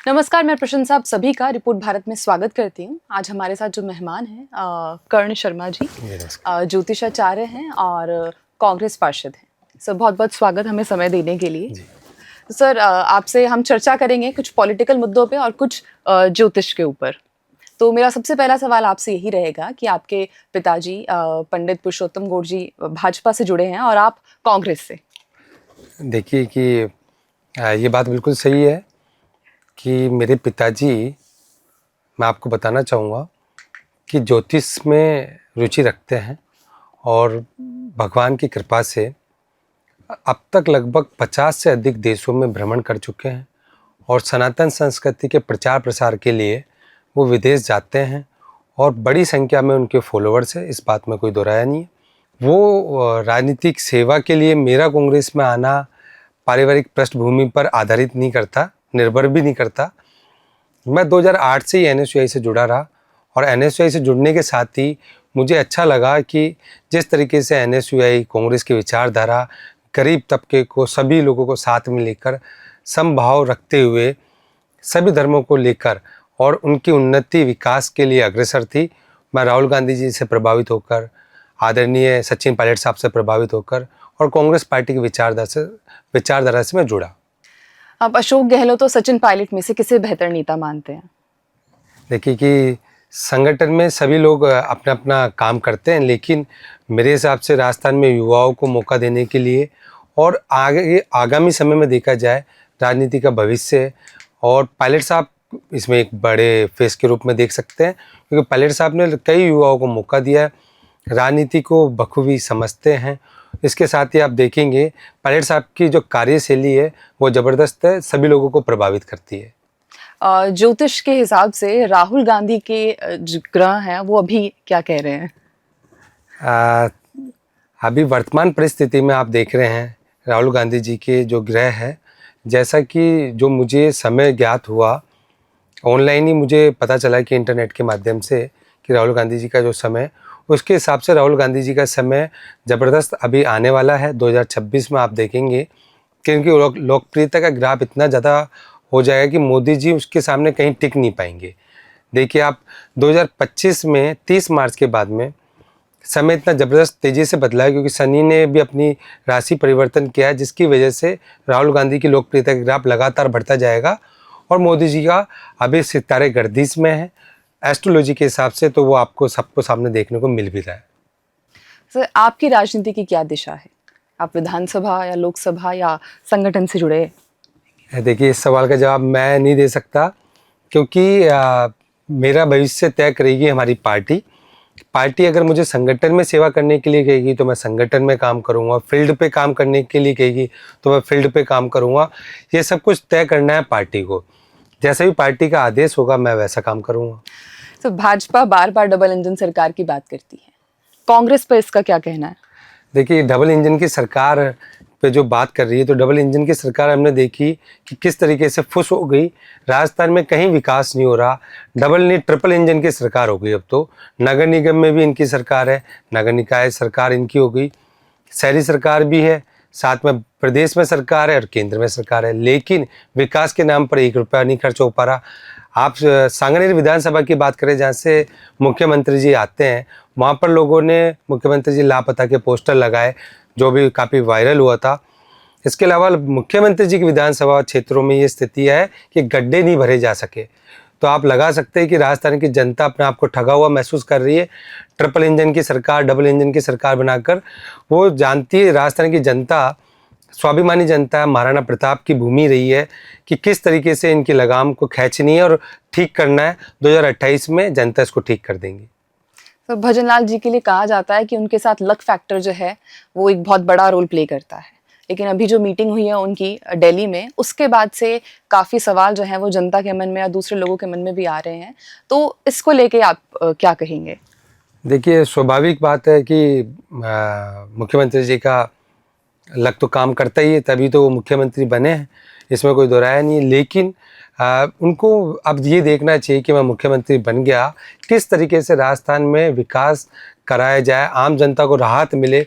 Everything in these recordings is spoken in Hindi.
नमस्कार, मैं प्रशंसा आप सभी का रिपोर्ट भारत में स्वागत करती हूँ। आज हमारे साथ जो मेहमान हैं कर्ण शर्मा जी ज्योतिषाचार्य हैं और कांग्रेस पार्षद हैं। सर बहुत-बहुत स्वागत हमें समय देने के लिए। जी। सर आपसे हम चर्चा करेंगे कुछ पॉलिटिकल मुद्दों पे और कुछ ज्योतिष के ऊपर। तो मेरा सबसे पहला सवाल आपसे यही रहेगा कि आपके पिताजी पंडित पुरुषोत्तम गौड़ जी भाजपा से जुड़े हैं और आप कांग्रेस से। देखिए कि ये बात बिल्कुल सही है कि मेरे पिताजी, मैं आपको बताना चाहूँगा कि ज्योतिष में रुचि रखते हैं और भगवान की कृपा से अब तक लगभग 50 से अधिक देशों में भ्रमण कर चुके हैं और सनातन संस्कृति के प्रचार प्रसार के लिए वो विदेश जाते हैं और बड़ी संख्या में उनके फॉलोअर्स हैं, इस बात में कोई दो राय नहीं है। वो राजनीतिक सेवा के लिए मेरा कांग्रेस में आना पारिवारिक पृष्ठभूमि पर आधारित नहीं करता, निर्भर भी नहीं करता। मैं 2008 से ही एनएसयूआई से जुड़ा रहा और एनएसयूआई से जुड़ने के साथ ही मुझे अच्छा लगा कि जिस तरीके से एनएसयूआई कांग्रेस की विचारधारा गरीब तबके को, सभी लोगों को साथ में लेकर, समभाव रखते हुए सभी धर्मों को लेकर और उनकी उन्नति विकास के लिए अग्रसर थी। मैं राहुल गांधी जी से प्रभावित होकर, आदरणीय सचिन पायलट साहब से प्रभावित होकर और कांग्रेस पार्टी की विचारधारा से मैं जुड़ा। आप अशोक गहलोत और सचिन पायलट में से किसे बेहतर नेता मानते हैं? देखिए कि संगठन में सभी लोग अपना अपना काम करते हैं, लेकिन मेरे हिसाब से राजस्थान में युवाओं को मौका देने के लिए और आगे आगामी समय में देखा जाए राजनीति का भविष्य है और पायलट साहब इसमें एक बड़े फेस के रूप में देख सकते हैं, क्योंकि पायलट साहब ने कई युवाओं को मौका दिया है, राजनीति को बखूबी समझते हैं। इसके साथ ही आप देखेंगे पायलट साहब की जो कार्यशैली है वो ज़बरदस्त है, सभी लोगों को प्रभावित करती है। ज्योतिष के हिसाब से राहुल गांधी के जो ग्रह हैं वो अभी क्या कह रहे हैं? आ, अभी वर्तमान परिस्थिति में आप देख रहे हैं राहुल गांधी जी के जो ग्रह है, जैसा कि जो मुझे समय ज्ञात हुआ, ऑनलाइन ही मुझे पता चला कि इंटरनेट के माध्यम से कि राहुल गांधी जी का जो समय, उसके हिसाब से राहुल गांधी जी का समय ज़बरदस्त अभी आने वाला है। 2026 में आप देखेंगे क्योंकि लोकप्रियता का ग्राफ इतना ज़्यादा हो जाएगा कि मोदी जी उसके सामने कहीं टिक नहीं पाएंगे। देखिए आप 2025 में 30 मार्च के बाद में समय इतना ज़बरदस्त तेज़ी से बदला है, क्योंकि शनि ने भी अपनी राशि परिवर्तन किया है, जिसकी वजह से राहुल गांधी की लोकप्रियता का ग्राफ लगातार बढ़ता जाएगा और मोदी जी का अभी सितारे गर्दिश में है एस्ट्रोलॉजी के हिसाब से, तो वो आपको सबको सामने देखने को मिल भी रहा है। सर आपकी राजनीति की क्या दिशा है? आप विधानसभा या लोकसभा या संगठन से जुड़े हैं? देखिए इस सवाल का जवाब मैं नहीं दे सकता, क्योंकि मेरा भविष्य तय करेगी हमारी पार्टी अगर मुझे संगठन में सेवा करने के लिए कहेगी तो मैं संगठन में काम करूंगा, फील्ड पे काम करने के लिए कहेगी तो मैं फील्ड पे काम करूंगा। ये सब कुछ तय करना है पार्टी को, जैसा भी पार्टी का आदेश होगा मैं वैसा काम करूंगा। तो भाजपा बार बार डबल इंजन सरकार की बात करती है, कांग्रेस पर इसका क्या कहना है? देखिए डबल इंजन की सरकार पे जो बात कर रही है, तो डबल इंजन की सरकार हमने देखी कि किस तरीके से फुस हो गई, राजस्थान में कहीं विकास नहीं हो रहा। डबल नहीं ट्रिपल इंजन की सरकार हो गई। अब तो नगर निगम में भी इनकी सरकार है, नगर निकाय सरकार इनकी हो गई, शहरी सरकार भी है, साथ में प्रदेश में सरकार है और केंद्र में सरकार है, लेकिन विकास के नाम पर 1 रुपया नहीं खर्च हो पा रहा। आप सांगनेर विधानसभा की बात करें, जहाँ से मुख्यमंत्री जी आते हैं, वहाँ पर लोगों ने मुख्यमंत्री जी लापता के पोस्टर लगाए, जो भी काफ़ी वायरल हुआ था। इसके अलावा मुख्यमंत्री जी की विधानसभा क्षेत्रों में ये स्थिति है कि गड्ढे नहीं भरे जा सके। तो आप लगा सकते हैं कि राजस्थान की जनता अपने आप को ठगा हुआ महसूस कर रही है। ट्रिपल इंजन की सरकार, डबल इंजन की सरकार बनाकर वो जानती है, राजस्थान की जनता स्वाभिमानी जनता, महाराणा प्रताप की भूमि रही है, कि किस तरीके से इनकी लगाम को खींचनी है और ठीक करना है। 2028 में जनता इसको ठीक कर देंगी। तो भजनलाल जी के लिए कहा जाता है कि उनके साथ लक फैक्टर जो है वो एक बहुत बड़ा रोल प्ले करता है, लेकिन अभी जो मीटिंग हुई है उनकी दिल्ली में, उसके बाद से काफ़ी सवाल जो है वो जनता के मन में या दूसरे लोगों के मन में भी आ रहे हैं। तो इसको लेके आप क्या कहेंगे? देखिए स्वाभाविक बात है कि मुख्यमंत्री जी का लक तो काम करता ही है, तभी तो वो मुख्यमंत्री बने हैं, इसमें कोई दो राय नहीं है। लेकिन उनको अब ये देखना चाहिए कि मैं मुख्यमंत्री बन गया, किस तरीके से राजस्थान में विकास कराया जाए, आम जनता को राहत मिले,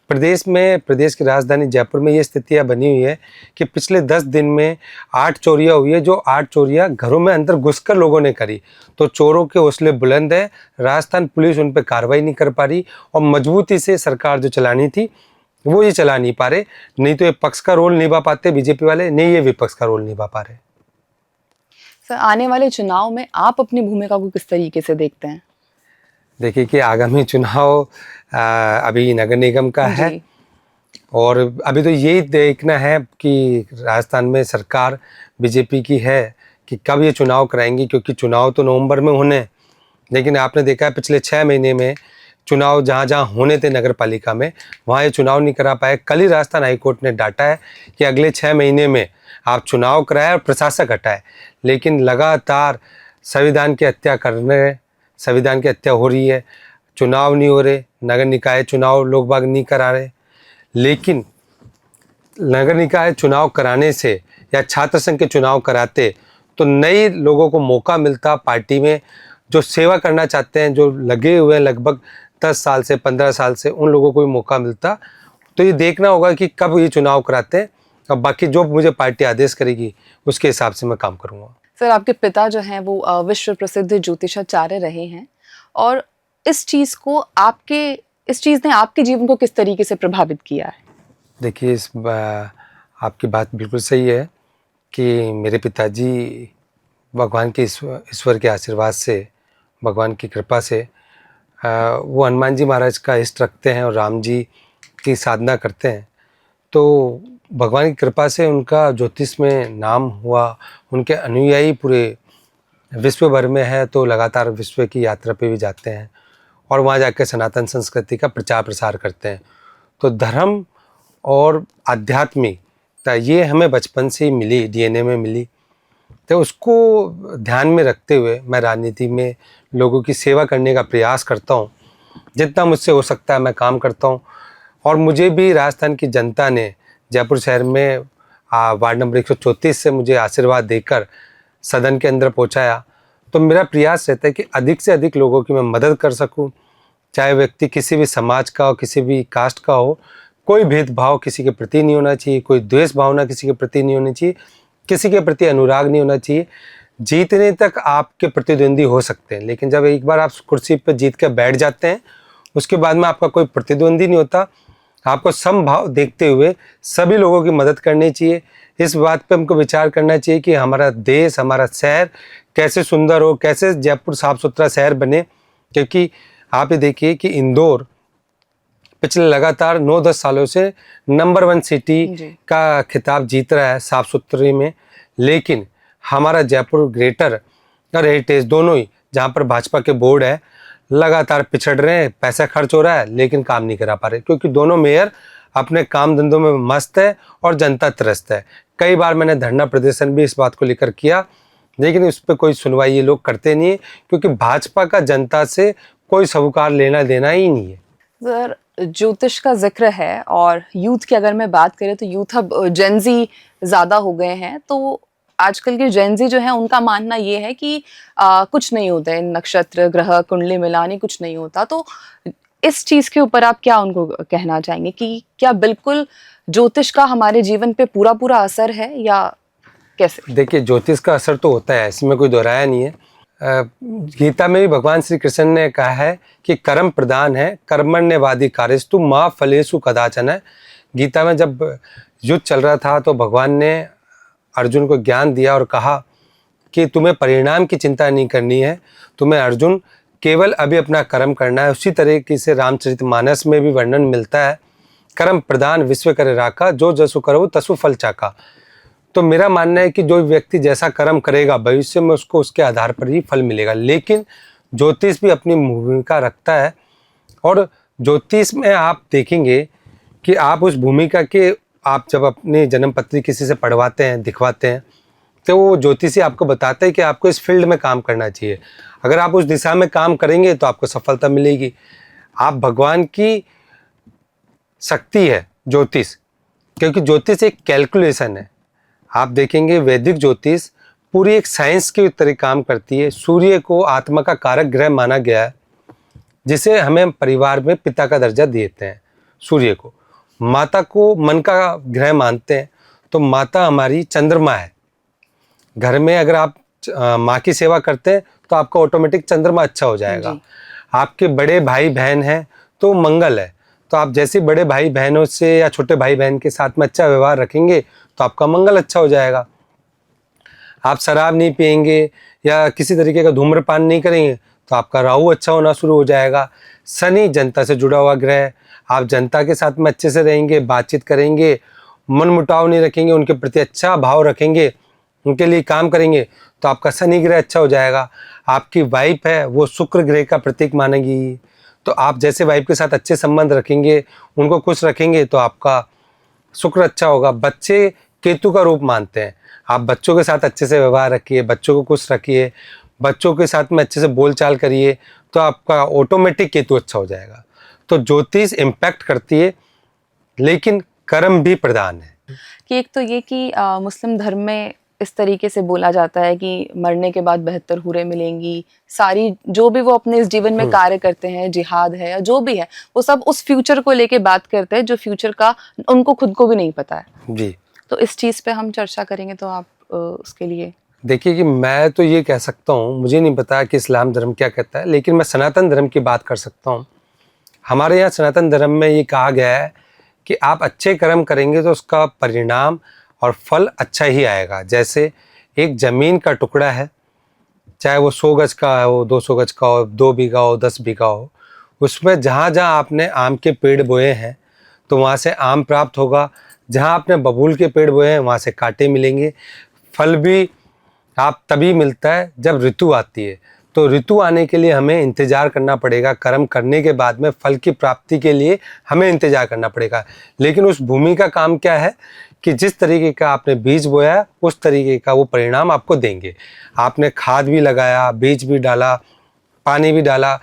प्रदेश की राजधानी जयपुर में ये स्थितियाँ बनी हुई है कि पिछले 10 दिन में 8 चोरियाँ हुई है, जो 8 चोरियाँ घरों में अंदर घुसकर लोगों ने करी। तो चोरों के हौसले बुलंद है, राजस्थान पुलिस उन पर कार्रवाई नहीं कर पा रही और मजबूती से सरकार जो चलानी थी वो ये चला नहीं पा रहे। नहीं तो ये पक्ष का रोल निभा पाते बीजेपी वाले, नहीं ये विपक्ष का रोल निभा पा रहे। सर, आने वाले चुनाव में आप अपनी भूमिका को किस तरीके से देखते हैं? देखिए कि आगामी चुनाव अभी नगर निगम का है जी। और अभी तो यही देखना है कि राजस्थान में सरकार बीजेपी की है कि कब ये चुनाव कराएंगी, क्योंकि चुनाव तो नवंबर में होने हैं। लेकिन आपने देखा है पिछले 6 महीने में चुनाव जहाँ जहाँ होने थे नगर पालिका में, वहाँ ये चुनाव नहीं करा पाए। कल ही राजस्थान हाईकोर्ट ने डांटा है कि अगले 6 महीने में आप चुनाव कराए और प्रशासक हटाए। लेकिन लगातार संविधान की हत्या हो रही है, चुनाव नहीं हो रहे, नगर निकाय चुनाव लोग बाग नहीं करा रहे। लेकिन नगर निकाय चुनाव कराने से या छात्र संघ के चुनाव कराते तो नए लोगों को मौका मिलता, पार्टी में जो सेवा करना चाहते हैं, जो लगे हुए हैं लगभग 10 साल से 15 साल से, उन लोगों को भी मौका मिलता। तो ये देखना होगा कि कब ये चुनाव कराते हैं और बाकी जो मुझे पार्टी आदेश करेगी उसके हिसाब से मैं काम करूँगा। सर, आपके पिता जो हैं वो विश्व प्रसिद्ध ज्योतिषाचार्य रहे हैं, और इस चीज़ ने आपके जीवन को किस तरीके से प्रभावित किया है? देखिए आपकी बात बिल्कुल सही है कि मेरे पिताजी भगवान के ईश्वर के आशीर्वाद से, भगवान की कृपा से वो हनुमान जी महाराज का इष्ट रखते हैं और राम जी की साधना करते हैं। तो भगवान की कृपा से उनका ज्योतिष में नाम हुआ, उनके अनुयायी पूरे विश्व भर में है। तो लगातार विश्व की यात्रा पे भी जाते हैं और वहाँ जाकर सनातन संस्कृति का प्रचार प्रसार करते हैं। तो धर्म और आध्यात्मिकता ये हमें बचपन से ही मिली, डीएनए में मिली। तो उसको ध्यान में रखते हुए मैं राजनीति में लोगों की सेवा करने का प्रयास करता हूँ। जितना मुझसे हो सकता है मैं काम करता हूँ। और मुझे भी राजस्थान की जनता ने जयपुर शहर में वार्ड नंबर 134 से मुझे आशीर्वाद देकर सदन के अंदर पहुँचाया। तो मेरा प्रयास रहता है कि अधिक से अधिक लोगों की मैं मदद कर सकूँ, चाहे व्यक्ति किसी भी समाज का हो, किसी भी कास्ट का हो। कोई भेदभाव किसी के प्रति नहीं होना चाहिए, कोई द्वेष भावना किसी के प्रति नहीं होनी चाहिए, किसी के प्रति अनुराग नहीं होना चाहिए। जीतने तक आपके प्रतिद्वंदी हो सकते हैं, लेकिन जब एक बार आप कुर्सी पर जीत कर बैठ जाते हैं उसके बाद में आपका कोई प्रतिद्वंदी नहीं होता। आपको समभाव देखते हुए सभी लोगों की मदद करनी चाहिए। इस बात पे हमको विचार करना चाहिए कि हमारा देश, हमारा शहर कैसे सुंदर हो, कैसे जयपुर साफ सुथरा शहर बने। क्योंकि आप ये देखिए कि इंदौर पिछले लगातार 9-10 सालों से नंबर 1 सिटी का खिताब जीत रहा है साफ सुथरे में। लेकिन हमारा जयपुर ग्रेटर और हेरिटेज दोनों ही, जहाँ पर भाजपा के बोर्ड है, लगातार पिछड़ रहे हैं। पैसा खर्च हो रहा है लेकिन काम नहीं करा पा रहे, क्योंकि दोनों मेयर अपने काम धंधों में मस्त है और जनता त्रस्त है। कई बार मैंने धरना प्रदर्शन भी इस बात को लेकर किया, लेकिन उस पर कोई सुनवाई ये लोग करते नहीं है, क्योंकि भाजपा का जनता से कोई सरोकार लेना देना ही नहीं है। सर, ज्योतिष का जिक्र है और यूथ की अगर मैं बात करें तो यूथ अब जेनजी ज़्यादा हो गए हैं। तो आजकल के जेनजी जो है उनका मानना ये है कि कुछ नहीं होता है, नक्षत्र ग्रह कुंडली मिलानी कुछ नहीं होता। तो इस चीज़ के ऊपर आप क्या उनको कहना चाहेंगे कि क्या बिल्कुल ज्योतिष का हमारे जीवन पे पूरा पूरा असर है या कैसे? देखिए, ज्योतिष का असर तो होता है, इसमें कोई दोहराया नहीं है। गीता में भी भगवान श्री कृष्ण ने कहा है कि कर्म प्रधान है, कर्मण्यवादी कार्यस्तु माँ फलेषु कदाचन है। गीता में जब युद्ध चल रहा था तो भगवान ने अर्जुन को ज्ञान दिया और कहा कि तुम्हें परिणाम की चिंता नहीं करनी है, तुम्हें अर्जुन केवल अभी अपना कर्म करना है। उसी तरीके से रामचरितमानस में भी वर्णन मिलता है, कर्म प्रधान विश्व करे राखा, जो जसु करो तसु फल चाका। तो मेरा मानना है कि जो व्यक्ति जैसा कर्म करेगा भविष्य में उसको उसके आधार पर ही फल मिलेगा। लेकिन ज्योतिष भी अपनी भूमिका रखता है, और ज्योतिष में आप देखेंगे कि आप उस भूमिका के, आप जब अपनी जन्म पत्री किसी से पढ़वाते हैं, दिखवाते हैं, तो वो ज्योतिषी आपको बताता है कि आपको इस फील्ड में काम करना चाहिए। अगर आप उस दिशा में काम करेंगे तो आपको सफलता मिलेगी। आप भगवान की शक्ति है ज्योतिष, क्योंकि ज्योतिष एक कैलकुलेशन है। आप देखेंगे वैदिक ज्योतिष पूरी एक साइंस की तरह काम करती है। सूर्य को आत्मा का कारक ग्रह माना गया है, जिसे हमें परिवार में पिता का दर्जा देते हैं। सूर्य को। माता को मन का ग्रह मानते हैं, तो माता हमारी चंद्रमा है। घर में अगर आप माँ की सेवा करते हैं तो आपका ऑटोमेटिक चंद्रमा अच्छा हो जाएगा। जी। आपके बड़े भाई बहन हैं तो मंगल है, तो आप जैसे बड़े भाई बहनों से या छोटे भाई बहन के साथ में अच्छा व्यवहार रखेंगे तो आपका मंगल अच्छा हो जाएगा। आप शराब नहीं पिएंगे या किसी तरीके का धूम्रपान नहीं करेंगे तो आपका राहु अच्छा होना शुरू हो जाएगा। शनि जनता से जुड़ा हुआ ग्रह है, आप जनता के साथ में अच्छे से रहेंगे, बातचीत करेंगे, मन मुटाव नहीं रखेंगे, उनके प्रति अच्छा भाव रखेंगे, उनके लिए काम करेंगे तो आपका शनि ग्रह अच्छा हो जाएगा। आपकी वाइफ है वो शुक्र ग्रह का प्रतीक मानेगी, तो आप जैसे वाइफ के साथ अच्छे संबंध रखेंगे, उनको खुश रखेंगे तो आपका शुक्र अच्छा होगा। बच्चे केतु का रूप मानते हैं, आप बच्चों के साथ अच्छे से व्यवहार रखिए, बच्चों को खुश रखिए, बच्चों के साथ में अच्छे से बोलचाल करिए तो आपका ऑटोमेटिक केतु अच्छा हो जाएगा। तो ज्योतिष इम्पैक्ट करती है, लेकिन कर्म भी प्रधान है। कि एक तो ये कि मुस्लिम धर्म में इस तरीके से बोला जाता है कि मरने के बाद 72 हूरें मिलेंगी, सारी जो भी वो अपने इस जीवन में कार्य करते हैं, जिहाद है या जो भी है, वो सब उस फ्यूचर को लेके बात करते हैं जो फ्यूचर का उनको खुद को भी नहीं पता है। जी, तो इस चीज़ पे हम चर्चा करेंगे, तो आप उसके लिए देखिए कि मैं तो ये कह सकता हूँ, मुझे नहीं पता कि इस्लाम धर्म क्या कहता है, लेकिन मैं सनातन धर्म की बात कर सकता हूँ। हमारे यहाँ सनातन धर्म में ये कहा गया है कि आप अच्छे कर्म करेंगे तो उसका परिणाम और फल अच्छा ही आएगा। जैसे एक ज़मीन का टुकड़ा है, चाहे वो 100 गज का हो, 200 गज का हो, 2 बीघा हो, 10 बीघा हो, उसमें जहाँ जहाँ आपने आम के पेड़ बोए हैं तो वहाँ से आम प्राप्त होगा, जहाँ आपने बबूल के पेड़ बोए हैं वहाँ से कांटे मिलेंगे। फल भी आप तभी मिलता है जब ऋतु आती है, तो ऋतु आने के लिए हमें इंतज़ार करना पड़ेगा। कर्म करने के बाद में फल की प्राप्ति के लिए हमें इंतज़ार करना पड़ेगा। लेकिन उस भूमि का काम क्या है कि जिस तरीके का आपने बीज बोया है उस तरीके का वो परिणाम आपको देंगे। आपने खाद भी लगाया, बीज भी डाला, पानी भी डाला,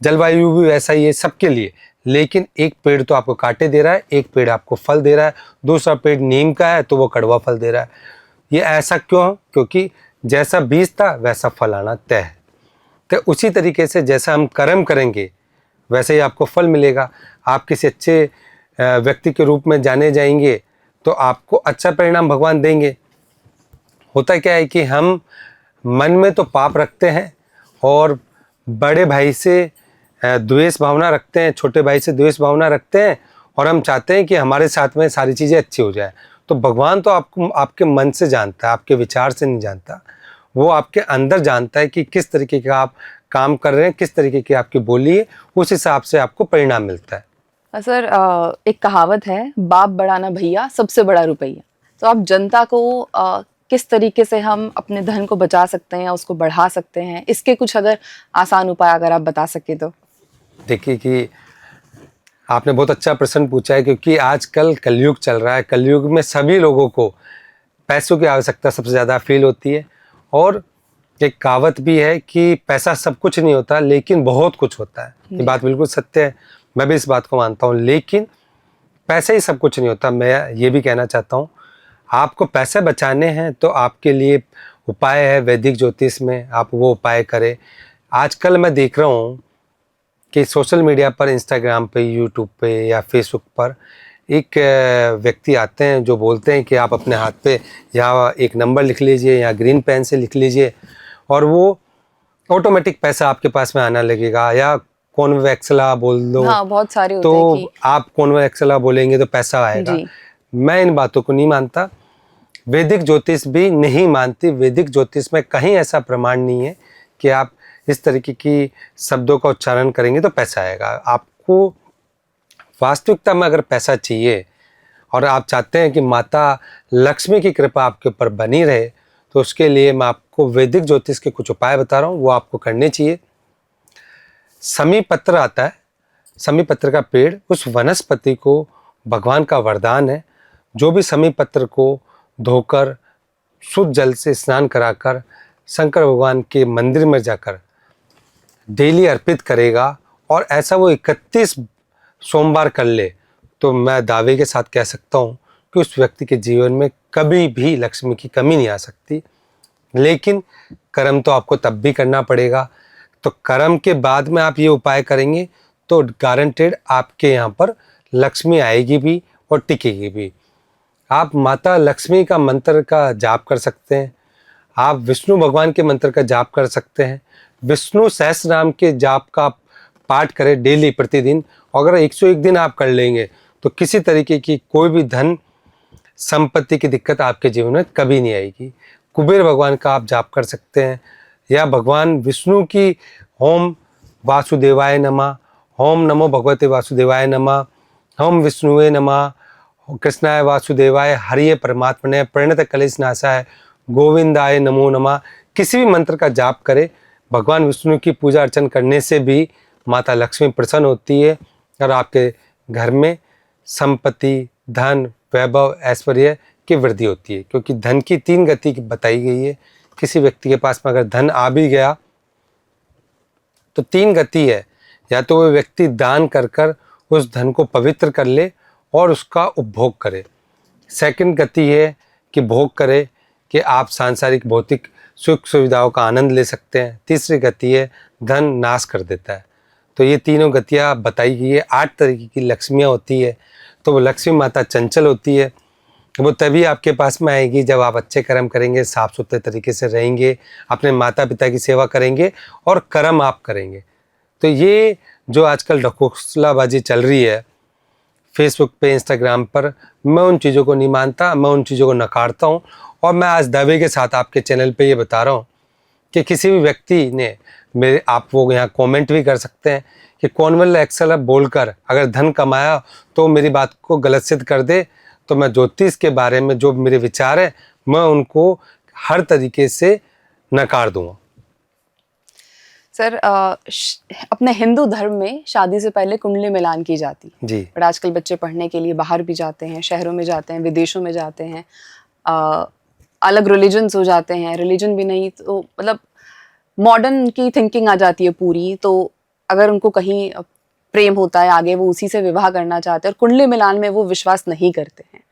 जलवायु भी वैसा ही है सबके लिए, लेकिन एक पेड़ तो आपको कांटे दे रहा है, एक पेड़ आपको फल दे रहा है, दूसरा पेड़ नीम का है तो वो कड़वा फल दे रहा है। ये ऐसा क्यों? क्योंकि जैसा बीज था वैसा फल आना तय है। तो उसी तरीके से जैसा हम कर्म करेंगे वैसे ही आपको फल मिलेगा। आप किसी अच्छे व्यक्ति के रूप में जाने जाएंगे तो आपको अच्छा परिणाम भगवान देंगे। होता क्या है कि हम मन में तो पाप रखते हैं और बड़े भाई से द्वेष भावना रखते हैं, छोटे भाई से द्वेष भावना रखते हैं, और हम चाहते हैं कि हमारे साथ में सारी चीज़ें अच्छी हो जाए। तो भगवान तो आपको आपके मन से जानता है, आपके विचार से नहीं जानता। वो आपके अंदर जानता है कि किस तरीके का आप काम कर रहे हैं, किस तरीके की आपकी बोली है, उस हिसाब से आपको परिणाम मिलता है। सर, एक कहावत है, बाप बड़ा ना भैया सबसे बड़ा रुपया। तो आप जनता को किस तरीके से हम अपने धन को बचा सकते हैं या उसको बढ़ा सकते हैं, इसके कुछ अगर आसान उपाय अगर आप बता सके तो। देखिए कि आपने बहुत अच्छा प्रश्न पूछा है, क्योंकि आजकल कलयुग चल रहा है। कलयुग में सभी लोगों को पैसों की आवश्यकता सबसे ज़्यादा फील होती है, और एक कहावत भी है कि पैसा सब कुछ नहीं होता लेकिन बहुत कुछ होता है। ये बात बिल्कुल सत्य है, मैं भी इस बात को मानता हूँ। लेकिन पैसे ही सब कुछ नहीं होता। मैं ये भी कहना चाहता हूँ, आपको पैसे बचाने हैं तो आपके लिए उपाय है वैदिक ज्योतिष में, आप वो उपाय करें। आजकल मैं देख रहा हूँ कि सोशल मीडिया पर, इंस्टाग्राम पे, यूट्यूब पे या फेसबुक पर एक व्यक्ति आते हैं जो बोलते हैं कि आप अपने हाथ पे या एक नंबर लिख लीजिए या ग्रीन पेन से लिख लीजिए और वो ऑटोमेटिक पैसा आपके पास में आना लगेगा, या कॉन्वेक्सला बोल दो। हाँ, बहुत सारे होते तो हैं कि आप कॉन्वेक्सला बोलेंगे तो पैसा आएगा। जी। मैं इन बातों को नहीं मानता, वैदिक ज्योतिष भी नहीं मानती। वैदिक ज्योतिष में कहीं ऐसा प्रमाण नहीं है कि आप इस तरीके की शब्दों का उच्चारण करेंगे तो पैसा आएगा। आपको वास्तविकता में अगर पैसा चाहिए और आप चाहते हैं कि माता लक्ष्मी की कृपा आपके ऊपर बनी रहे, तो उसके लिए मैं आपको वैदिक ज्योतिष के कुछ उपाय बता रहा हूँ, वो आपको करने चाहिए। समी पत्र आता है, समी पत्र का पेड़, उस वनस्पति को भगवान का वरदान है। जो भी समी पत्र को धोकर शुद्ध जल से स्नान कराकर शंकर भगवान के मंदिर में जाकर डेली अर्पित करेगा, और ऐसा वो 31 सोमवार कर ले, तो मैं दावे के साथ कह सकता हूँ कि उस व्यक्ति के जीवन में कभी भी लक्ष्मी की कमी नहीं आ सकती। लेकिन कर्म तो आपको तब भी करना पड़ेगा। तो कर्म के बाद में आप ये उपाय करेंगे तो गारंटेड आपके यहाँ पर लक्ष्मी आएगी भी और टिकेगी भी। आप माता लक्ष्मी का मंत्र का जाप कर सकते हैं, आप विष्णु भगवान के मंत्र का जाप कर सकते हैं, विष्णु सहस्त्र नाम के जाप का पाठ करें डेली प्रतिदिन। अगर 101 दिन आप कर लेंगे तो किसी तरीके की कोई भी धन संपत्ति की दिक्कत आपके जीवन में कभी नहीं आएगी। कुबेर भगवान का आप जाप कर सकते हैं, या भगवान विष्णु की ओम वासुदेवाय नमः, ओम नमो भगवते वासुदेवाय नमः, ओम विष्णुवे नमः, कृष्णाय वासुदेवाय, हरिये परमात्मने, प्रणत कलेश नाशाय, गोविंदाय नमो नमः। किसी भी मंत्र का जाप करें। भगवान विष्णु की पूजा अर्चन करने से भी माता लक्ष्मी प्रसन्न होती है और आपके घर में संपत्ति, धन, वैभव, ऐश्वर्य की वृद्धि होती है। क्योंकि धन की 3 गति बताई गई है। किसी व्यक्ति के पास में अगर धन आ भी गया तो 3 गति है, या तो वो व्यक्ति दान कर कर उस धन को पवित्र कर ले और उसका उपभोग करे। सेकंड गति है कि भोग करे, कि आप सांसारिक भौतिक सुख सुविधाओं का आनंद ले सकते हैं। तीसरी गति है धन नाश कर देता है। तो ये तीनों गतियाँ बताई गई है। 8 तरीके की लक्ष्मियाँ होती है। तो वो लक्ष्मी माता चंचल होती है, वो तभी आपके पास में आएगी जब आप अच्छे कर्म करेंगे, साफ सुथरे तरीके से रहेंगे, अपने माता पिता की सेवा करेंगे और कर्म आप करेंगे। तो ये जो आजकल ढकोसलाबाजी चल रही है फेसबुक पे, इंस्टाग्राम पर, मैं उन चीज़ों को नहीं मानता, मैं उन चीज़ों को नकारता हूँ। और मैं आज दावे के साथ आपके चैनल पे ये बता रहा हूँ कि किसी भी व्यक्ति ने मेरे, आप वो यहाँ कमेंट भी कर सकते हैं कि कॉन्वेल एक्सेल बोलकर अगर धन कमाया तो मेरी बात को गलत सिद्ध कर दे, तो मैं ज्योतिष के बारे में जो मेरे विचार है मैं उनको हर तरीके से नकार दूंगा। सर अपने हिंदू धर्म में शादी से पहले कुंडली मिलान की जाती है जी। बट आजकल बच्चे पढ़ने के लिए बाहर भी जाते हैं, शहरों में जाते हैं, विदेशों में जाते हैं, अलग रिलीजन्स हो जाते हैं, रिलीजन भी नहीं तो मतलब मॉडर्न की थिंकिंग आ जाती है पूरी। तो अगर उनको कहीं प्रेम होता है आगे, वो उसी से विवाह करना चाहते हैं और कुंडली मिलान में वो विश्वास नहीं करते हैं।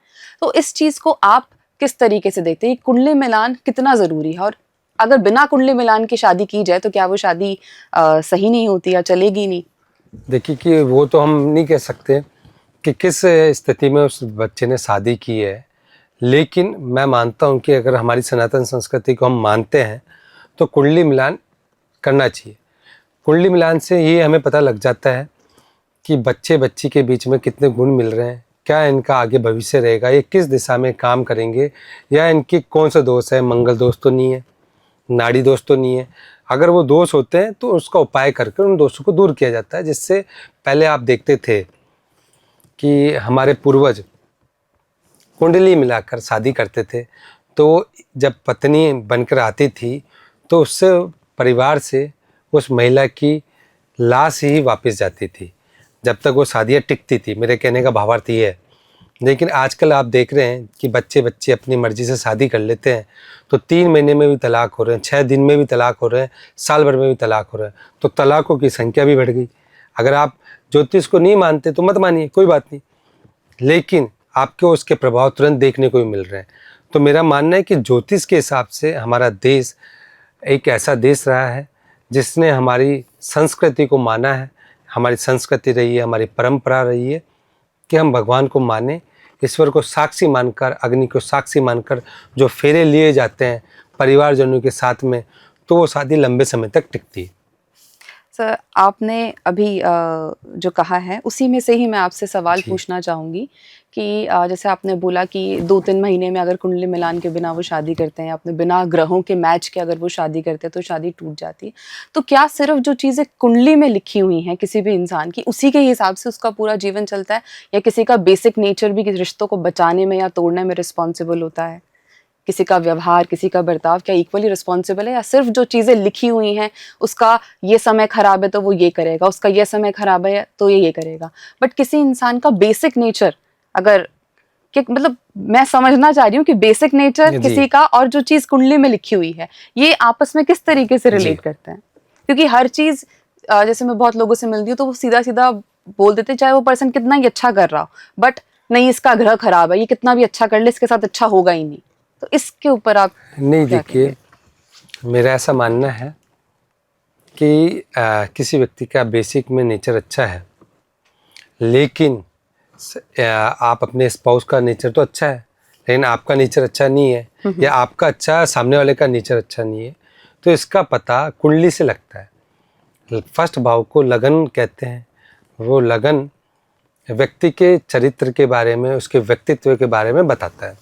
तो इस चीज़ को आप किस तरीके से देखते हैं? कुंडली मिलान कितना ज़रूरी है, और अगर बिना कुंडली मिलान की शादी की जाए तो क्या वो शादी सही नहीं होती या चलेगी नहीं? देखिए कि वो तो हम नहीं कह सकते कि किस स्थिति में उस बच्चे ने शादी की है, लेकिन मैं मानता हूँ कि अगर हमारी सनातन संस्कृति को हम मानते हैं तो कुंडली मिलान करना चाहिए। कुंडली मिलान से ये हमें पता लग जाता है कि बच्चे बच्ची के बीच में कितने गुण मिल रहे हैं, क्या इनका आगे भविष्य रहेगा, ये किस दिशा में काम करेंगे, या इनकी कौन सा दोष है, मंगल दोष तो नहीं है, नाड़ी दोष तो नहीं है। अगर वो दोष होते हैं तो उसका उपाय करके उन दोषों को दूर किया जाता है। जिससे पहले आप देखते थे कि हमारे पूर्वज कुंडली मिलाकर शादी करते थे, तो जब पत्नी बनकर आती थी तो उससे परिवार से उस महिला की लाश ही वापस जाती थी जब तक वो शादियाँ टिकती थी। मेरे कहने का भावार्थ ये है। लेकिन आजकल आप देख रहे हैं कि बच्चे अपनी मर्जी से शादी कर लेते हैं, तो 3 महीने में भी तलाक हो रहे हैं, 6 दिन में भी तलाक हो रहे हैं, साल भर में भी तलाक हो रहे हैं। तो तलाकों की संख्या भी बढ़ गई। अगर आप ज्योतिष को नहीं मानते तो मत मानिए, कोई बात नहीं, लेकिन आपको उसके प्रभाव तुरंत देखने को भी मिल रहे हैं। तो मेरा मानना है कि ज्योतिष के हिसाब से हमारा देश एक ऐसा देश रहा है जिसने हमारी संस्कृति को माना है। हमारी संस्कृति रही है, हमारी परंपरा रही है कि हम भगवान को माने, ईश्वर को साक्षी मानकर, अग्नि को साक्षी मानकर जो फेरे लिए जाते हैं परिवारजनों के साथ में, तो वो शादी लंबे समय तक टिकती है। सर आपने अभी जो कहा है उसी में से ही मैं आपसे सवाल पूछना चाहूँगी कि जैसे आपने बोला कि 2-3 महीने में अगर कुंडली मिलान के बिना वो शादी करते हैं, अपने बिना ग्रहों के मैच के अगर वो शादी करते हैं तो शादी टूट जाती है। तो क्या सिर्फ जो चीज़ें कुंडली में लिखी हुई हैं किसी भी इंसान की, उसी के हिसाब से उसका पूरा जीवन चलता है, या किसी का बेसिक नेचर भी रिश्तों को बचाने में या तोड़ने में रिस्पॉन्सिबल होता है? किसी का व्यवहार, किसी का बर्ताव क्या इक्वली रिस्पॉन्सिबल है, या सिर्फ जो चीज़ें लिखी हुई हैं उसका ये समय खराब है तो वो ये करेगा, उसका ये समय खराब है तो ये करेगा, बट किसी इंसान का बेसिक नेचर अगर कि मतलब मैं समझना चाह रही हूँ कि बेसिक नेचर किसी का और जो चीज़ कुंडली में लिखी हुई है ये आपस में किस तरीके से रिलेट करते हैं? क्योंकि हर चीज़ जैसे मैं बहुत लोगों से मिलती हूँ तो वो सीधा सीधा बोल देते चाहे वो पर्सन कितना ही अच्छा कर रहा हो, बट नहीं इसका ग्रह खराब है, ये कितना भी अच्छा कर ले इसके साथ अच्छा होगा ही नहीं। तो इसके ऊपर आप नहीं, देखिए मेरा ऐसा मानना है कि किसी व्यक्ति का बेसिक में नेचर अच्छा है, लेकिन आप अपने स्पाउस का नेचर तो अच्छा है, लेकिन आपका नेचर अच्छा नहीं है, या आपका अच्छा सामने वाले का नेचर अच्छा नहीं है, तो इसका पता कुंडली से लगता है। फर्स्ट भाव को लगन कहते हैं। वो लगन व्यक्ति के चरित्र के बारे में, उसके व्यक्तित्व के बारे में बताता है।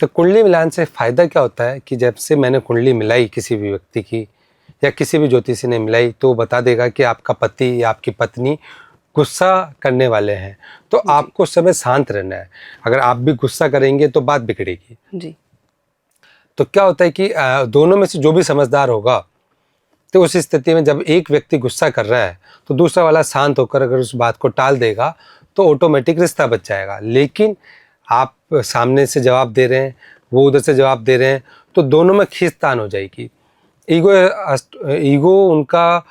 तो कुंडली मिलान से फ़ायदा क्या होता है कि जब से मैंने कुंडली मिलाई किसी भी व्यक्ति की, या किसी भी ज्योतिषी ने मिलाई, तो वो बता देगा कि आपका पति या आपकी पत्नी गुस्सा करने वाले हैं, तो आपको उस समय शांत रहना है। अगर आप भी गुस्सा करेंगे तो बात बिगड़ेगी जी। तो क्या होता है कि दोनों में से जो भी समझदार होगा, तो उस स्थिति में जब एक व्यक्ति गुस्सा कर रहा है तो दूसरा वाला शांत होकर अगर उस बात को टाल देगा तो ऑटोमेटिक रिश्ता बच जाएगा। लेकिन आप सामने से जवाब दे रहे हैं, वो उधर से जवाब दे रहे हैं, तो दोनों में खींचतान हो जाएगी। ईगो उनका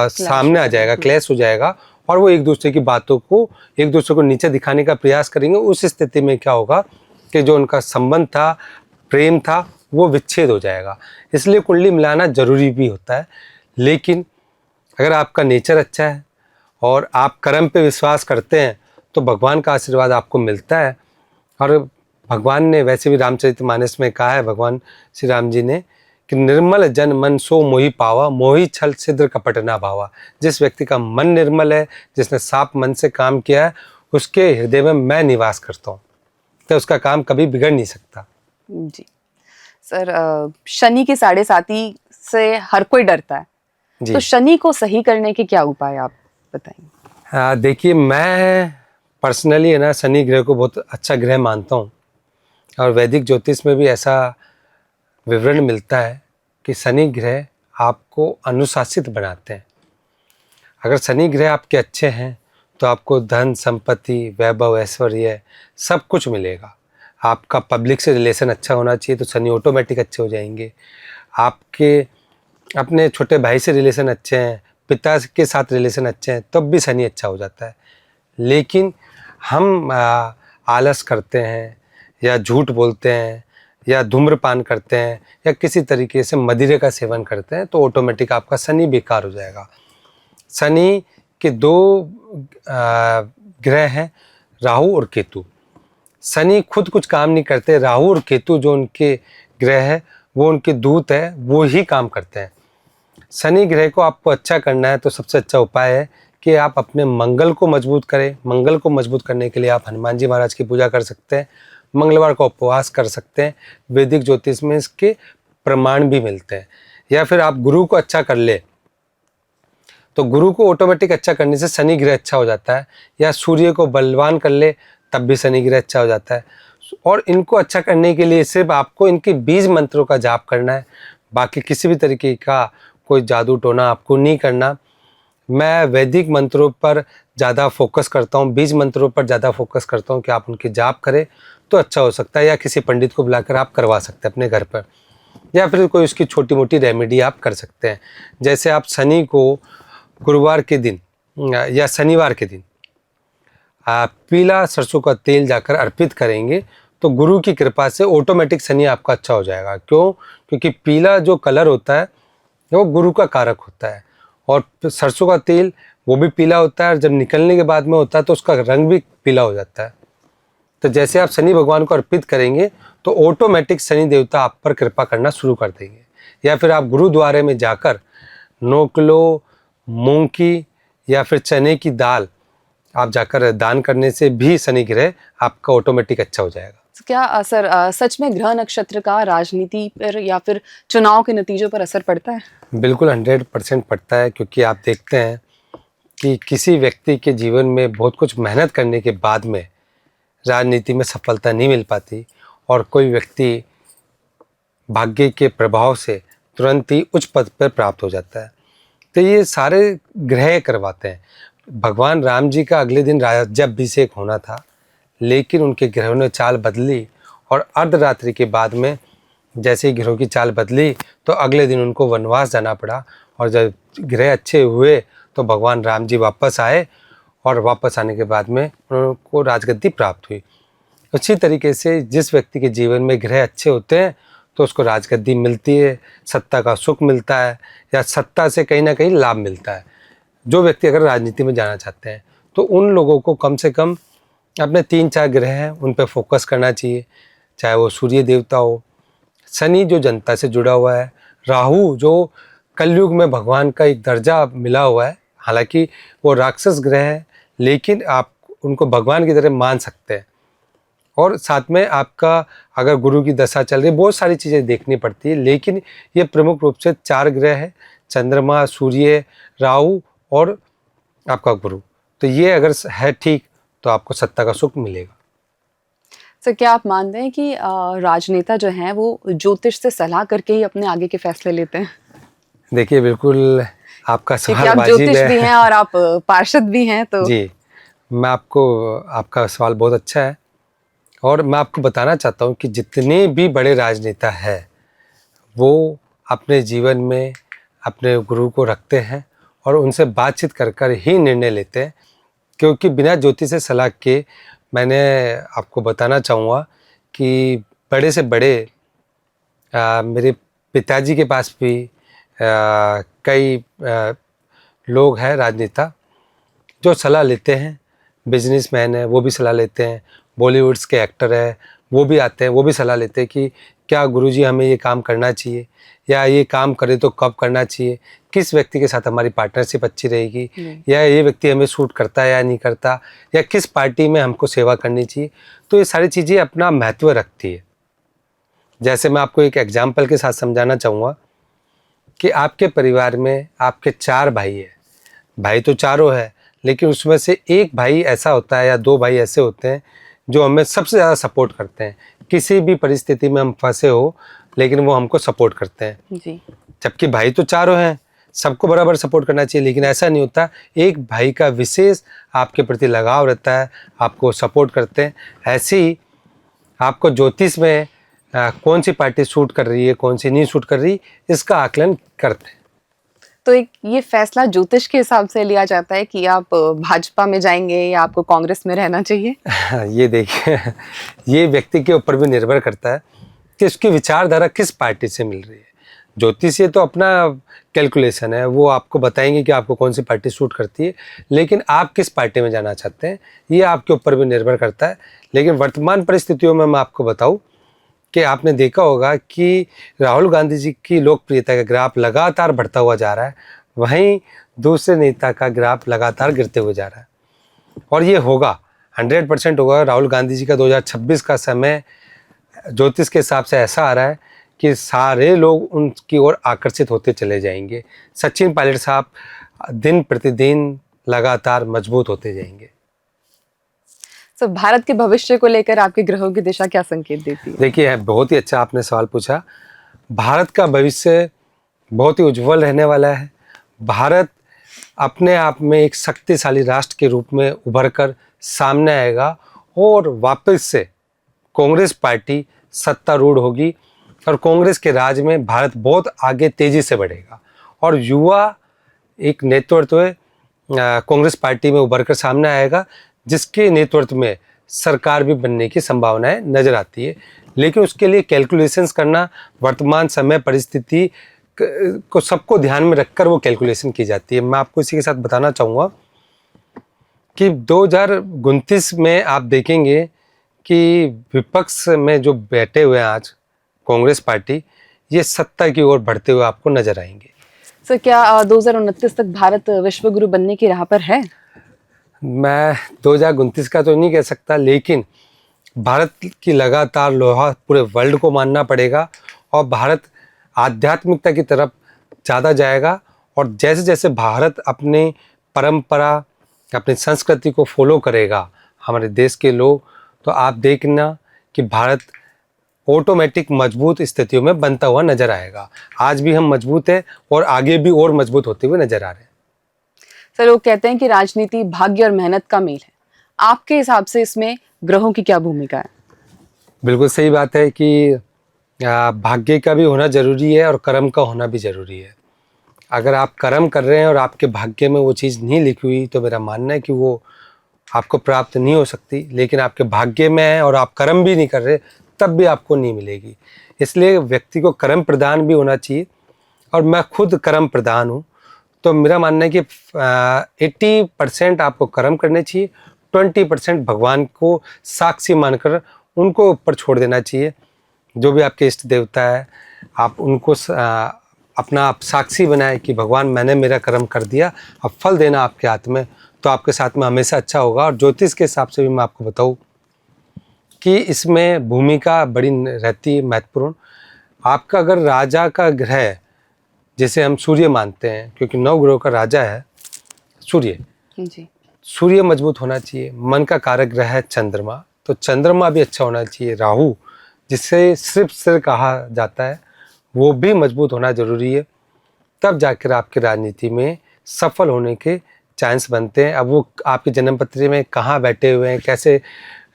सामने आ जाएगा, क्लैश हो जाएगा, और वो एक दूसरे की बातों को, एक दूसरे को नीचे दिखाने का प्रयास करेंगे। उस स्थिति में क्या होगा कि जो उनका संबंध था, प्रेम था, वो विच्छेद हो जाएगा। इसलिए कुंडली मिलाना ज़रूरी भी होता है। लेकिन अगर आपका नेचर अच्छा है और आप कर्म पे विश्वास करते हैं तो भगवान का आशीर्वाद आपको मिलता है। और भगवान ने वैसे भी रामचरितमानस में कहा है, भगवान श्री राम जी ने, कि निर्मल जन मन सो मोहि पावा, मोहि छल छिद्र कपट ना भावा। जिस व्यक्ति का मन निर्मल है, जिसने साफ मन से काम किया है, उसके हृदय में मैं निवास करता हूँ, तो उसका काम कभी बिगड़ नहीं सकता। जी सर, शनि के साढ़े साथी से हर कोई डरता है, तो शनि को सही करने के क्या उपाय आप बताएंगे? देखिए, मैं पर्सनली है ना शनि ग्रह को बहुत अच्छा ग्रह मानता हूँ, और वैदिक ज्योतिष में भी ऐसा विवरण मिलता है कि शनि ग्रह आपको अनुशासित बनाते हैं। अगर शनि ग्रह आपके अच्छे हैं तो आपको धन संपत्ति, वैभव, ऐश्वर्य सब कुछ मिलेगा। आपका पब्लिक से रिलेशन अच्छा होना चाहिए तो शनि ऑटोमेटिक अच्छे हो जाएंगे। आपके अपने छोटे भाई से रिलेशन अच्छे हैं, पिता के साथ रिलेशन अच्छे हैं, तब भी शनि अच्छा हो जाता है। लेकिन हम आलस करते हैं, या झूठ बोलते हैं, या धूम्रपान करते हैं, या किसी तरीके से मदिरे का सेवन करते हैं, तो ऑटोमेटिक आपका शनि बेकार हो जाएगा। शनि के दो ग्रह हैं, राहु और केतु। शनि खुद कुछ काम नहीं करते, राहु और केतु जो उनके ग्रह है, वो उनके दूत है, वो ही काम करते हैं। शनि ग्रह को आपको अच्छा करना है तो सबसे अच्छा उपाय है कि आप अपने मंगल को मजबूत करें। मंगल को मजबूत करने के लिए आप हनुमान जी महाराज की पूजा कर सकते हैं, मंगलवार को उपवास कर सकते हैं। वैदिक ज्योतिष में इसके प्रमाण भी मिलते हैं। या फिर आप गुरु को अच्छा कर ले, तो गुरु को ऑटोमेटिक अच्छा करने से शनि ग्रह अच्छा हो जाता है। या सूर्य को बलवान कर ले, तब भी शनि ग्रह अच्छा हो जाता है। और इनको अच्छा करने के लिए सिर्फ आपको इनके बीज मंत्रों का जाप करना है, बाकी किसी भी तरीके का कोई जादू टोना आपको नहीं करना। मैं वैदिक मंत्रों पर ज़्यादा फोकस करता हूँ, बीज मंत्रों पर ज़्यादा फोकस करता हूँ कि आप उनके जाप करें तो अच्छा हो सकता है। या किसी पंडित को बुलाकर आप करवा सकते हैं अपने घर पर, या फिर कोई उसकी छोटी मोटी रेमेडी आप कर सकते हैं। जैसे आप शनि को गुरुवार के दिन या शनिवार के दिन पीला सरसों का तेल जाकर अर्पित करेंगे तो गुरु की कृपा से ऑटोमेटिक शनि आपका अच्छा हो जाएगा। क्यों? क्योंकि पीला जो कलर होता है वो गुरु का कारक होता है, और सरसों का तेल वो भी पीला होता है, और जब निकलने के बाद में होता है तो उसका रंग भी पीला हो जाता है। तो जैसे आप शनि भगवान को अर्पित करेंगे तो ऑटोमेटिक शनि देवता आप पर कृपा करना शुरू कर देंगे। या फिर आप गुरुद्वारे में जाकर 9 किलो मूंग की या फिर चने की दाल आप जाकर दान करने से भी शनि ग्रह आपका ऑटोमेटिक अच्छा हो जाएगा। क्या सर सच में ग्रह नक्षत्र का राजनीति पर या फिर चुनाव के नतीजों पर असर पड़ता है? बिल्कुल 100% पड़ता है, क्योंकि आप देखते हैं कि किसी व्यक्ति के जीवन में बहुत कुछ मेहनत करने के बाद में राजनीति में सफलता नहीं मिल पाती, और कोई व्यक्ति भाग्य के प्रभाव से तुरंत ही उच्च पद पर प्राप्त हो जाता है। तो ये सारे ग्रह करवाते हैं। भगवान राम जी का अगले दिन राज्याभिषेक होना था, लेकिन उनके ग्रहों ने चाल बदली, और अर्धरात्रि के बाद में जैसे ही ग्रहों की चाल बदली तो अगले दिन उनको वनवास जाना पड़ा। और जब ग्रह अच्छे हुए तो भगवान राम जी वापस आए, और वापस आने के बाद में उनको राजगद्दी प्राप्त हुई। उसी तरीके से जिस व्यक्ति के जीवन में ग्रह अच्छे होते हैं तो उसको राजगद्दी मिलती है, सत्ता का सुख मिलता है, या सत्ता से कहीं ना कहीं लाभ मिलता है। जो व्यक्ति अगर राजनीति में जाना चाहते हैं तो उन लोगों को कम से कम अपने 3-4 ग्रह हैं उन पे फोकस करना चाहिए, चाहे वो सूर्य देवता हो, शनि जो जनता से जुड़ा हुआ है, राहु जो कलयुग में भगवान का एक दर्जा मिला हुआ है, हालांकि वो राक्षस ग्रह है लेकिन आप उनको भगवान की तरह मान सकते हैं। और साथ में आपका अगर गुरु की दशा चल रही है, बहुत सारी चीज़ें देखनी पड़ती है, लेकिन ये प्रमुख रूप से 4 ग्रह है, चंद्रमा, सूर्य, राहु और आपका गुरु। तो ये अगर है ठीक तो आपको सत्ता का सुख मिलेगा। सर, क्या आप मानते हैं कि राजनेता जो हैं वो ज्योतिष से सलाह करके ही अपने आगे के फैसले लेते हैं? देखिए, बिल्कुल आपका क्योंकि सवाल आप वाजिब ज्योतिष भी है। हैं और आप पार्षद भी हैं, तो जी, मैं आपको आपका सवाल बहुत अच्छा है और मैं आपको बताना चाहता हूँ कि जितने भी बड़े राजनेता हैं वो अपने जीवन में अपने गुरु को रखते हैं और उनसे बातचीत कर कर ही निर्णय लेते हैं, क्योंकि बिना ज्योतिष से सलाह के मैंने आपको बताना चाहूँगा कि बड़े से बड़े मेरे पिताजी के पास भी कई लोग हैं राजनेता जो सलाह लेते हैं, बिजनेसमैन है वो भी सलाह लेते हैं, बॉलीवुड्स के एक्टर है वो भी आते हैं, वो भी सलाह लेते हैं कि क्या गुरुजी हमें ये काम करना चाहिए या ये काम करें तो कब करना चाहिए, किस व्यक्ति के साथ हमारी पार्टनरशिप अच्छी रहेगी, या ये व्यक्ति हमें सूट करता है या नहीं करता, या किस पार्टी में हमको सेवा करनी चाहिए। तो ये सारी चीज़ें अपना महत्व रखती है। जैसे मैं आपको एक एग्जाम्पल के साथ समझाना चाहूँगा कि आपके परिवार में आपके 4 भाई हैं, भाई तो चारों है लेकिन उसमें से एक भाई ऐसा होता है या 2 भाई ऐसे होते हैं जो हमें सबसे ज़्यादा सपोर्ट करते हैं, किसी भी परिस्थिति में हम फंसे हो लेकिन वो हमको सपोर्ट करते हैं जी। जबकि भाई तो चारों हैं, सबको बराबर सपोर्ट करना चाहिए, लेकिन ऐसा नहीं होता। एक भाई का विशेष आपके प्रति लगाव रहता है, आपको सपोर्ट करते हैं। ऐसे ही आपको ज्योतिष में कौन सी पार्टी सूट कर रही है, कौन सी नहीं सूट कर रही, इसका आकलन करते हैं। तो एक ये फैसला ज्योतिष के हिसाब से लिया जाता है कि आप भाजपा में जाएंगे या आपको कांग्रेस में रहना चाहिए? ये देखिए, ये व्यक्ति के ऊपर भी निर्भर करता है कि उसकी विचारधारा किस पार्टी से मिल रही है। ज्योतिष ये तो अपना कैलकुलेशन है, वो आपको बताएंगे कि आपको कौन सी पार्टी सूट करती है, लेकिन आप किस पार्टी में जाना चाहते हैं ये आपके ऊपर भी निर्भर करता है। लेकिन वर्तमान परिस्थितियों में मैं आपको बताऊं कि आपने देखा होगा कि राहुल गांधी जी की लोकप्रियता का ग्राफ लगातार बढ़ता हुआ जा रहा है, वहीं दूसरे नेता का ग्राफ लगातार गिरते हुए जा रहा है। और ये होगा, 100% होगा। राहुल गांधी जी का 2026 का समय ज्योतिष के हिसाब से ऐसा आ रहा है कि सारे लोग उनकी ओर आकर्षित होते चले जाएंगे। सचिन पायलट साहब दिन प्रतिदिन लगातार मजबूत होते जाएंगे। तो भारत के भविष्य को लेकर आपके ग्रहों की दिशा क्या संकेत देती है? देखिए, बहुत ही अच्छा आपने सवाल पूछा। भारत का भविष्य बहुत ही उज्जवल रहने वाला है। भारत अपने आप में एक शक्तिशाली राष्ट्र के रूप में उभर कर सामने आएगा और वापस से कांग्रेस पार्टी सत्तारूढ़ होगी और कांग्रेस के राज में भारत बहुत आगे तेजी से बढ़ेगा और युवा एक नेतृत्व कांग्रेस पार्टी में उभर कर सामने आएगा, जिसके नेतृत्व में सरकार भी बनने की संभावनाएं नजर आती है। लेकिन उसके लिए कैलकुलेशंस करना, वर्तमान समय परिस्थिति को सबको ध्यान में रखकर वो कैलकुलेशन की जाती है। मैं आपको इसी के साथ बताना चाहूँगा कि 2029 में आप देखेंगे कि विपक्ष में जो बैठे हुए हैं आज कांग्रेस पार्टी, ये सत्ता की ओर बढ़ते हुए आपको नजर आएंगे। सर, क्या 2029 तक भारत विश्व गुरु बनने की राह पर है? मैं 2029 का तो नहीं कह सकता, लेकिन भारत की लगातार लोहा पूरे वर्ल्ड को मानना पड़ेगा और भारत आध्यात्मिकता की तरफ ज़्यादा जाएगा। और जैसे जैसे भारत अपनी परंपरा, अपनी संस्कृति को फॉलो करेगा, हमारे देश के लोग, तो आप देखना कि भारत ऑटोमेटिक मजबूत स्थितियों में बनता हुआ नजर आएगा। आज भी हम मजबूत हैं और आगे भी और मजबूत होते हुए नजर आ रहे हैं। सर, लोग कहते हैं कि राजनीति भाग्य और मेहनत का मेल है। आपके हिसाब से इसमें ग्रहों की क्या भूमिका है? बिल्कुल सही बात है कि भाग्य का भी होना जरूरी है और कर्म का होना भी जरूरी है। अगर आप कर्म कर रहे हैं और आपके भाग्य में वो चीज़ नहीं लिखी हुई, तो मेरा मानना है कि वो आपको प्राप्त नहीं हो सकती। लेकिन आपके भाग्य में है और आप कर्म भी नहीं कर रहे, तब भी आपको नहीं मिलेगी। इसलिए व्यक्ति को कर्म प्रदान भी होना चाहिए और मैं खुद कर्म प्रदान हूँ। तो मेरा मानना है कि 80% आपको कर्म करने चाहिए, 20% भगवान को साक्षी मानकर उनको ऊपर छोड़ देना चाहिए। जो भी आपके इष्ट देवता है, आप उनको अपना आप साक्षी बनाए कि भगवान मैंने मेरा कर्म कर दिया, अब फल देना आपके हाथ में, तो आपके साथ में हमेशा अच्छा होगा। और ज्योतिष के हिसाब से भी मैं आपको बताऊँ कि इसमें भूमिका बड़ी रहती है महत्वपूर्ण। आपका अगर राजा का ग्रह, जैसे हम सूर्य मानते हैं, क्योंकि 9 ग्रहों का राजा है सूर्य, जी। सूर्य मजबूत होना चाहिए। मन का कारक ग्रह है चंद्रमा, तो चंद्रमा भी अच्छा होना चाहिए। राहु, जिसे सिर्फ सिर कहा जाता है, वो भी मजबूत होना जरूरी है। तब जाकर आपकी राजनीति में सफल होने के चांस बनते हैं। अब वो आपकी जन्म पत्री में कहाँ बैठे हुए हैं, कैसे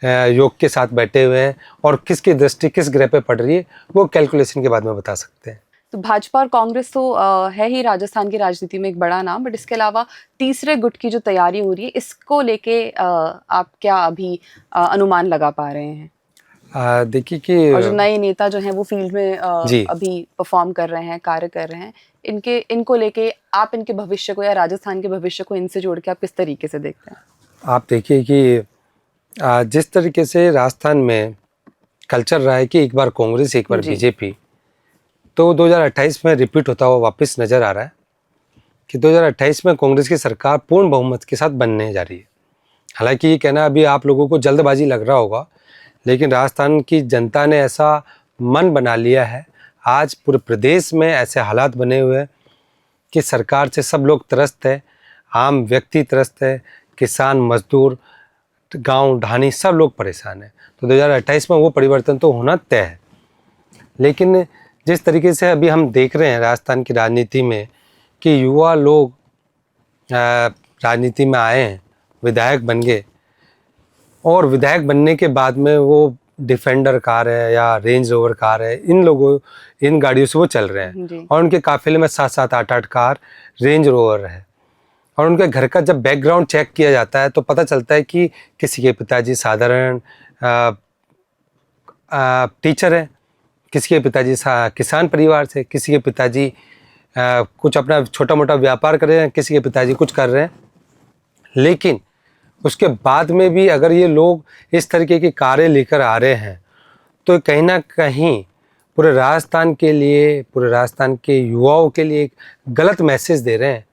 योग के साथ बैठे हुए हैं और किसकी दृष्टि किस ग्रह पे पड़ रही है, वो कैलकुलेशन के बाद में बता सकते हैं। तो भाजपा और कांग्रेस तो है ही राजस्थान की राजनीति में एक बड़ा नाम, बट इसके अलावा तीसरे गुट की जो तैयारी हो रही है, इसको लेके आप क्या अभी अनुमान लगा पा रहे हैं? देखिए कि और जो नए नेता जो हैं वो फील्ड में जी। अभी परफॉर्म कर रहे हैं, कार्य कर रहे हैं, इनको लेके आप इनके भविष्य को या राजस्थान के भविष्य को इनसे जोड़ के आप किस तरीके से देखते हैं? आप देखिए कि जिस तरीके से राजस्थान में कल्चर रहा है कि एक बार कांग्रेस एक बार जी। बीजेपी, तो 2028 में रिपीट होता हुआ वापस नज़र आ रहा है कि 2028 में कांग्रेस की सरकार पूर्ण बहुमत के साथ बनने जा रही है। हालांकि ये कहना अभी आप लोगों को जल्दबाजी लग रहा होगा, लेकिन राजस्थान की जनता ने ऐसा मन बना लिया है, आज पूरे प्रदेश में ऐसे हालात बने हुए हैं कि सरकार से सब लोग त्रस्त है, आम व्यक्ति त्रस्त है, किसान, मजदूर, गांव ढाणी सब लोग परेशान हैं। तो 2028 में वो परिवर्तन तो होना तय है। लेकिन जिस तरीके से अभी हम देख रहे हैं राजस्थान की राजनीति में कि युवा लोग राजनीति में आए हैं, विधायक बन गए, और विधायक बनने के बाद में वो डिफेंडर कार है या रेंज रोवर कार है, इन गाड़ियों से वो चल रहे हैं, और उनके काफिले में 7-7, 8-8 कार रेंज रोवर है। और उनके घर का जब बैकग्राउंड चेक किया जाता है तो पता चलता है कि किसी के पिताजी साधारण टीचर हैं, किसी के पिताजी किसान परिवार से, किसी के पिताजी कुछ अपना छोटा मोटा व्यापार कर रहे हैं, किसी के पिताजी कुछ कर रहे हैं। लेकिन उसके बाद में भी अगर ये लोग इस तरीके की कारें लेकर आ रहे हैं, तो कहीं ना कहीं पूरे राजस्थान के लिए, पूरे राजस्थान के युवाओं के लिए एक गलत मैसेज दे रहे हैं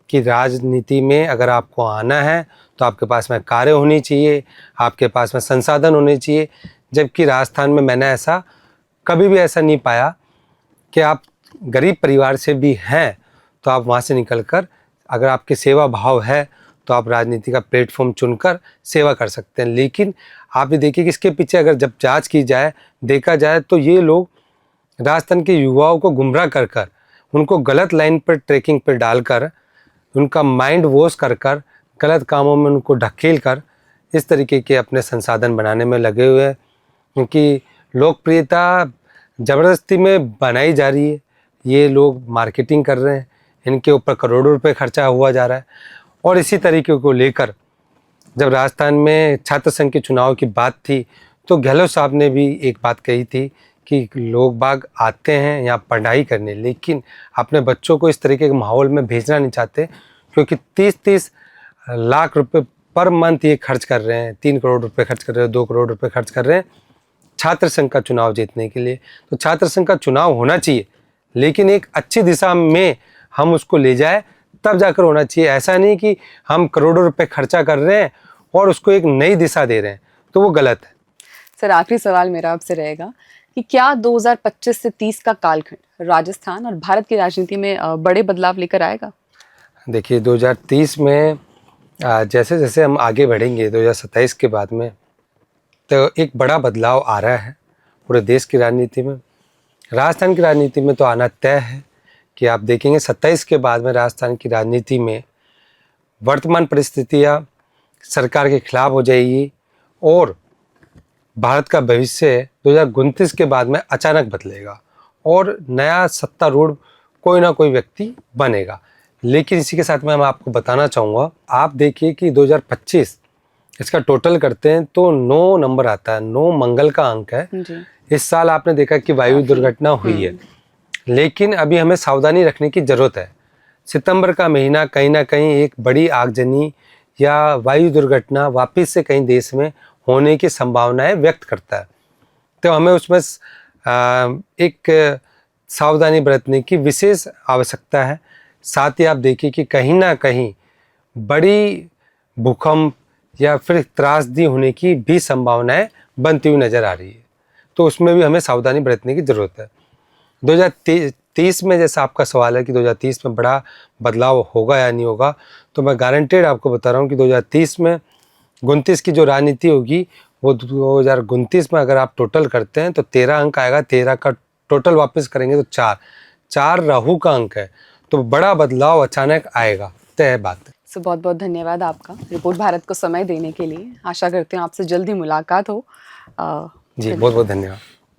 कि राजनीति में अगर आपको आना है तो आपके पास में कारें होनी चाहिए, आपके पास में संसाधन होने चाहिए। जबकि राजस्थान में मैंने कभी भी ऐसा नहीं पाया कि आप गरीब परिवार से भी हैं तो आप वहाँ से निकलकर, अगर आपकी सेवा भाव है तो आप राजनीति का प्लेटफॉर्म चुनकर सेवा कर सकते हैं। लेकिन आप ये देखिए कि इसके पीछे अगर जब जांच की जाए, देखा जाए, तो ये लोग राजस्थान के युवाओं को गुमराह कर कर, उनको गलत लाइन पर ट्रैकिंग पर डालकर, उनका माइंड वॉश कर कर, गलत कामों में उनको ढकेल कर इस तरीके के अपने संसाधन बनाने में लगे हुए हैं। क्योंकि लोकप्रियता ज़बरदस्ती में बनाई जा रही है, ये लोग मार्केटिंग कर रहे हैं, इनके ऊपर करोड़ों रुपए खर्चा हुआ जा रहा है। और इसी तरीके को लेकर जब राजस्थान में छात्र संघ के चुनाव की बात थी तो गहलोत साहब ने भी एक बात कही थी कि लोग बाग आते हैं यहाँ पढ़ाई करने, लेकिन अपने बच्चों को इस तरीके के माहौल में भेजना नहीं चाहते, क्योंकि 30-30 लाख रुपए पर मंथ ये खर्च कर रहे हैं, 3 करोड़ रुपए खर्च कर रहे हैं, 2 करोड़ रुपए खर्च कर रहे हैं छात्र संघ का चुनाव जीतने के लिए। तो छात्र संघ का चुनाव होना चाहिए, लेकिन एक अच्छी दिशा में हम उसको ले जाए, तब जाकर होना चाहिए। ऐसा नहीं कि हम करोड़ों रुपए खर्चा कर रहे हैं और उसको एक नई दिशा दे रहे हैं, तो वो गलत है। सर, आखिरी सवाल मेरा आपसे रहेगा कि क्या 2025 से 30 का कालखंड राजस्थान और भारत की राजनीति में बड़े बदलाव लेकर आएगा? देखिए 2030 में जैसे जैसे हम आगे बढ़ेंगे 2027 के बाद में, तो एक बड़ा बदलाव आ रहा है पूरे देश की राजनीति में। राजस्थान की राजनीति में तो आना तय है कि आप देखेंगे 27 के बाद में राजस्थान की राजनीति में वर्तमान परिस्थितियाँ सरकार के खिलाफ हो जाएगी और भारत का भविष्य 2029 के बाद में अचानक बदलेगा और नया सत्तारूढ़ कोई ना कोई व्यक्ति बनेगा। लेकिन इसी के साथ में मैं आपको बताना चाहूँगा, आप देखिए कि 2025 इसका टोटल करते हैं तो 9 नंबर आता है, 9 मंगल का अंक है। इस साल आपने देखा कि वायु दुर्घटना हुई है, लेकिन अभी हमें सावधानी रखने की ज़रूरत है। सितंबर का महीना कहीं ना कहीं एक बड़ी आगजनी या वायु दुर्घटना वापस से कहीं देश में होने की संभावनाएं व्यक्त करता है। तो हमें उसमें एक सावधानी बरतने की विशेष आवश्यकता है। साथ ही आप देखिए कि कहीं ना कहीं बड़ी भूकंप या फिर त्रासदी होने की भी संभावनाएं बनती हुई नज़र आ रही है, तो उसमें भी हमें सावधानी बरतने की ज़रूरत है। 2030 में जैसा आपका सवाल है कि 2030 में बड़ा बदलाव होगा या नहीं होगा, तो मैं गारंटेड आपको बता रहा हूँ कि 2030 में 29 की जो राजनीति होगी वो 2029 में अगर आप टोटल करते हैं तो 13 अंक आएगा। 13 का टोटल वापस करेंगे तो 4 राहु का अंक है, तो बड़ा बदलाव अचानक आएगा, तय है बात। सो बहुत बहुत धन्यवाद आपका रिपोर्ट भारत को समय देने के लिए। आशा करते हैं आपसे जल्दी मुलाकात हो। जी बहुत बहुत धन्यवाद।